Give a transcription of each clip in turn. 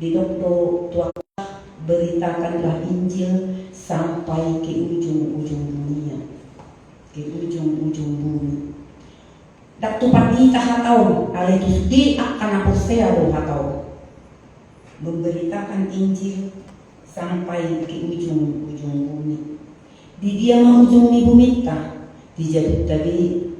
Di dokter Tuhan beritakanlah Injil sampai ke ujung-ujung dunia, ke ujung-ujung bumi. Dak tupat kita hatau, ale tu di akan apostea do hatau. Memberitakan Injil sampai ke ujung-ujung bumi. Di dia mau ujung di bumi ta, di jaduk tadi.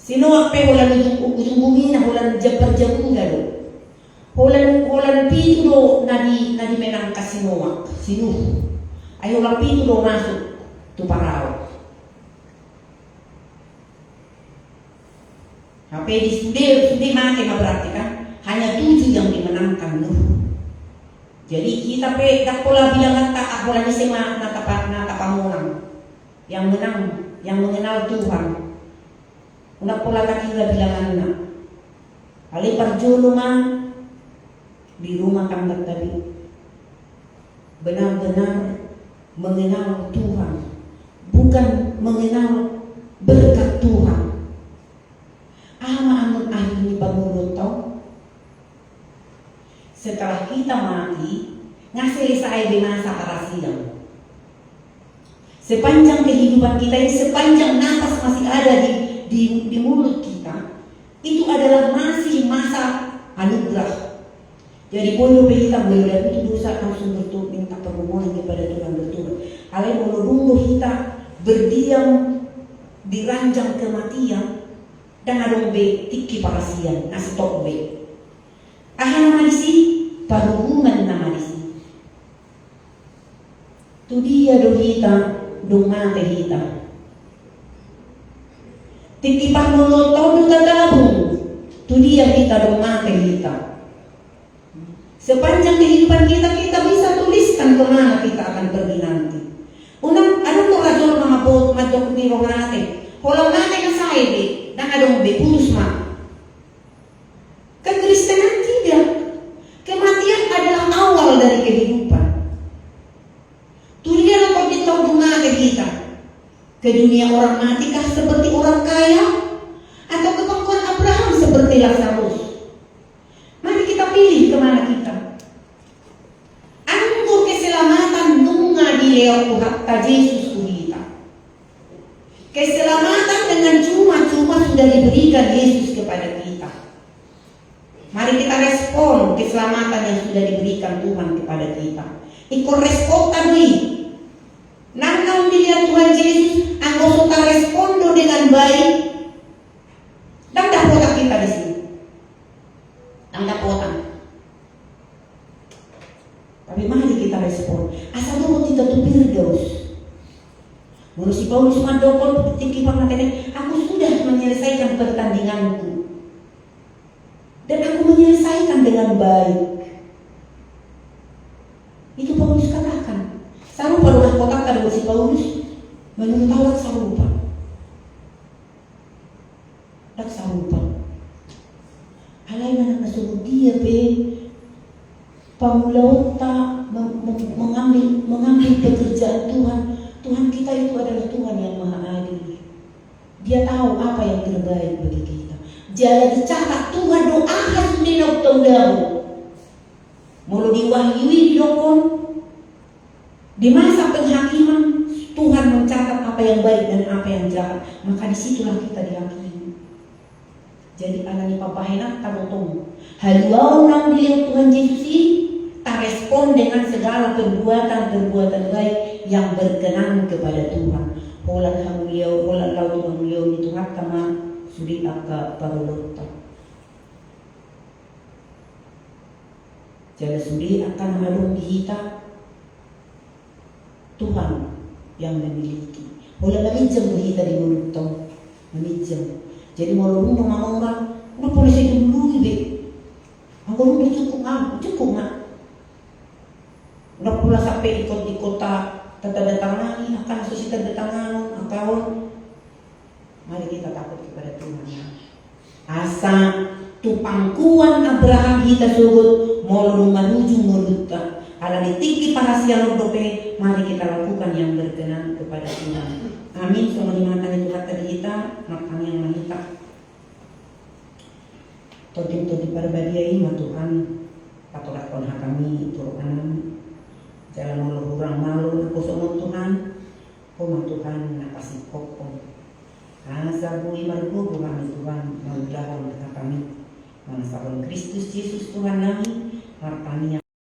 Sino ape holan ujung bumi na holan jabar-jabung galo. Holan pitulo nadi menang kasinoa, sinu. Ay holan pitulo masuk tu parao. Hape di studi mati berarti kan hanya 7 yang dimenangkan Nuh. Jadi kita dak pola bilang kata aku lagi sema nata pamunang yang mengenal Tuhan. Una pola takila bilangan na. Ali parjolo man di rumah tangga tadi. Benar-benar mengenal Tuhan, bukan mengenal berkat Tuhan. Amun ahli bangun tau. Setelah kita mati, selesai di masa parasiang. Sepanjang kehidupan kita ini, sepanjang nafas masih ada di mulut kita, itu adalah masih masa anugerah. Jadi boleh kita melihat itu dosa langsung bertobat, minta permohonan kepada Tuhan bertobat. Alai dulu kita berdiam di ranjang kematian dan adong be tiki parasian nasi tok be. Ahana malisi paruman na malisi. Tu dia do kita do mate kita. Titipan mulut tau duta gabung. Tu dia kita do mate kita. Sepanjang kehidupan kita bisa tuliskan kemana kita akan pergi nanti. Unang ano to rador mga bot madok ni rong nate. Holang nate ka saide dan adong be pulus ma. Kekristenan tidak. Kematian adalah awal dari kehidupan. Dunia kau ditahu nate kita. Ke dunia orang mati kah seperti orang kaya atau ke pangkuan Abraham seperti Lazarus? Mari kita pilih kemana kita. Anggur keselamatan nunga di leo hatta Yesus kita. Keselamatan dengan cuma-cuma sudah diberikan Yesus kepada kita. Mari kita respon keselamatan yang sudah diberikan Tuhan kepada kita. Ikut respon tadi. Nang dilihat Tuhan Yesus, anggo suka respondo dengan baik. Dan dapat kita di sini. Dan dapat. Tapi mari kita respon. Asal dulu kita tuh Firdaus. Menurut si Paulus mandokon tinggi pangatene, aku sudah menyelesaikan pertandinganku. Dan aku menyelesaikan dengan baik. Itu Paulus katakan. Sarupa dengan kotak tadi si Paulus menurut Taurat sarupa. Tak sarupa. Alay mana nasuruh dia pamulauta mengambil pekerjaan Tuhan. Tuhan kita itu adalah Tuhan yang maha adil. Dia tahu apa yang terbaik bagi kita. Jadi cara Tuhan doa harus dinok tahu. Mulu diwahyui dokon. Di masa penghakiman Tuhan mencatat apa yang baik dan apa yang jahat. Maka disitulah kita dihakimi. Jadi alani papahenak tabotong. Haluau nang dilihat Tuhan Yesus ini tak respon dengan segala perbuatan baik yang berkenan kepada Tuhan. Holan hamuliau, holan lau hamuliau itu hakama suri akka parulutta. Jadi suri akan harung kita Tuhan yang memiliki. Holan namijam kita di mulut tau, namijam. Jadi mau ngomong orang, udah polisi dulu deh. Aku udah cukup nggak? Udah pula sampai ikut di kota tanda tangani akan susita datangan akawon. Mari kita takut kepada Tuhan. Asa tu pangkuan Abraham kita sugut mau menuju meluta. Ala ditiki parasian dope. Mari kita lakukan yang berkenan kepada Tuhan. Amin. Semua dimatan itu kata kita, makanya yang menita. Todi parbadiai ma Tuhan patorakon hakami turun anam jalan ulu urang malu kosong Tuhan koma Tuhan nakasih kokong asa bui margo kami Tuhan maudahon kami manasabon Kristus Yesus Tuhan nami hartanya